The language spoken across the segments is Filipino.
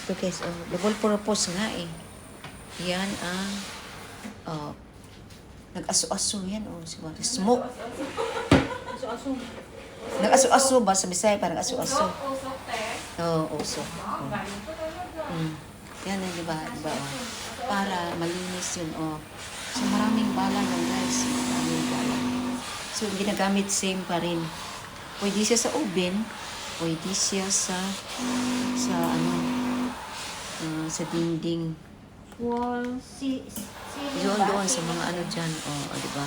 Ito guys, oh, double purpose nga eh. Yan ang, oh, nag-aso-aso yan, oh, smoke. Aso-aso. Nag-aso-aso ba? Sa Bisaya parang aso-aso. Usok, te. Oo, oh, usok. Ang galing ko talaga. Yan, di ba? Diba, oh. Para malinis yun, oh. So, maraming bala lang, guys. Maraming bala. So, ginagamit same pa rin. Pwede siya sa oven. Pwede siya sa sa dinding. Wall, Doon sa mga ano dyan, oh, di ba?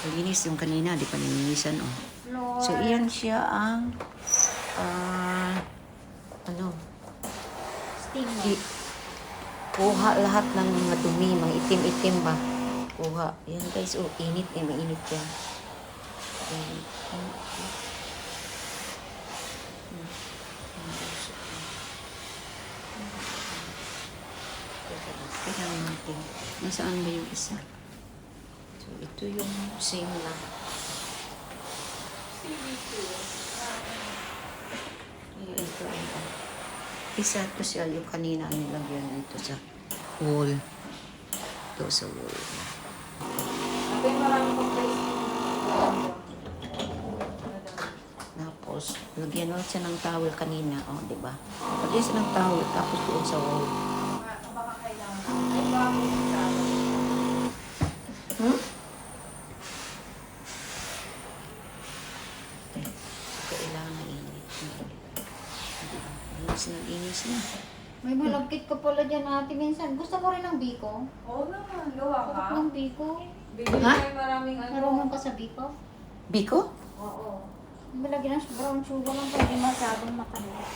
Malinis yung kanina, di pa nilinisan, oh. floor. So, iyan siya ang, Steamer. kuha lahat ng mga dumi, mga itim-itim ba? Kuha. Yan guys, oh, init eh, mainit yan. Tignan natin. Nasaan ba yung isa? So, ito yung same lang. Ito ay isa to siya yung kanina nilagyan dito sa wall. Ito sa wall. Ate, marami pang place. Tapos, lagyan mo siya ng towel kanina. O, di ba? Lagyan siya ng towel tapos doon sa wall. Baka kailangan. Ay, bago yung sa akin. Kailangan init. Inis na. May malagkit ka pala dyan, ate. Minsan, gusto mo rin ng biko? Oo naman, gawa ka. Sarap ng biko. Bibili Ha? tayo maraming ano. Marunong ka sa biko? Biko? Oo. Malagyan ng brown sugar lang pwede masyadong matamis.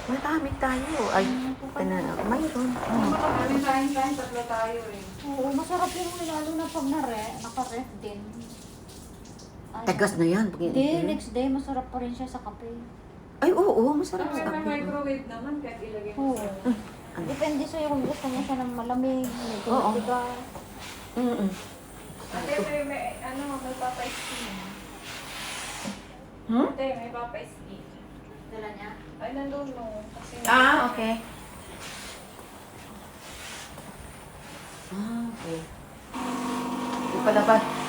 Marami tayo. Ay, mayroon. Marami tayong kain, tatlo tayo eh. Oo, masarap yung lalo na pag naka-ref din. Ay, Tagas na yan. Pag Hindi, next day masarap pa rin siya sa kape. Ay, oo. Masarap May sa akin. microwave naman kahit ilagay mo Oo. sa... Depende sa'yo kung gusto mo siya ng malamig, medyo Oo. matigas. Ate, may ano, may papa-steam. Hmm? Ate, may papa-steam. Dala niya? Ay, nandun mo. Kasi Okay. Okay.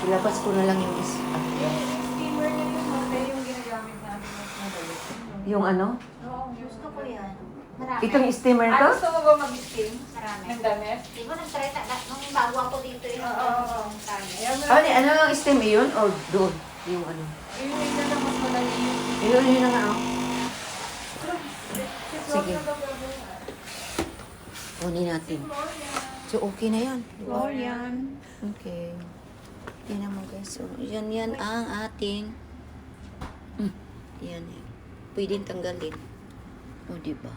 Ilabas ko na lang yung steamer niya yung ate, yung ginagamit namin mas madalit. yung ano? Oo, Gusto ko yan. Marami. Itong steamer Ah, to? gusto mo ba mag-steam? Marami. Ng damit? Di ba nag-try nung bago ako dito eh. Oo. Ayan, Ano lang steam yun? O doon? Yung ano? Yun na lang mas madali yung... Yun na nga. Oh. Sige. Kunin natin. So, okay na yan. Floor yan. Okay. Yan naman guys. So, yan ang ating... Yan. Pwedeng tanggalin. O, diba?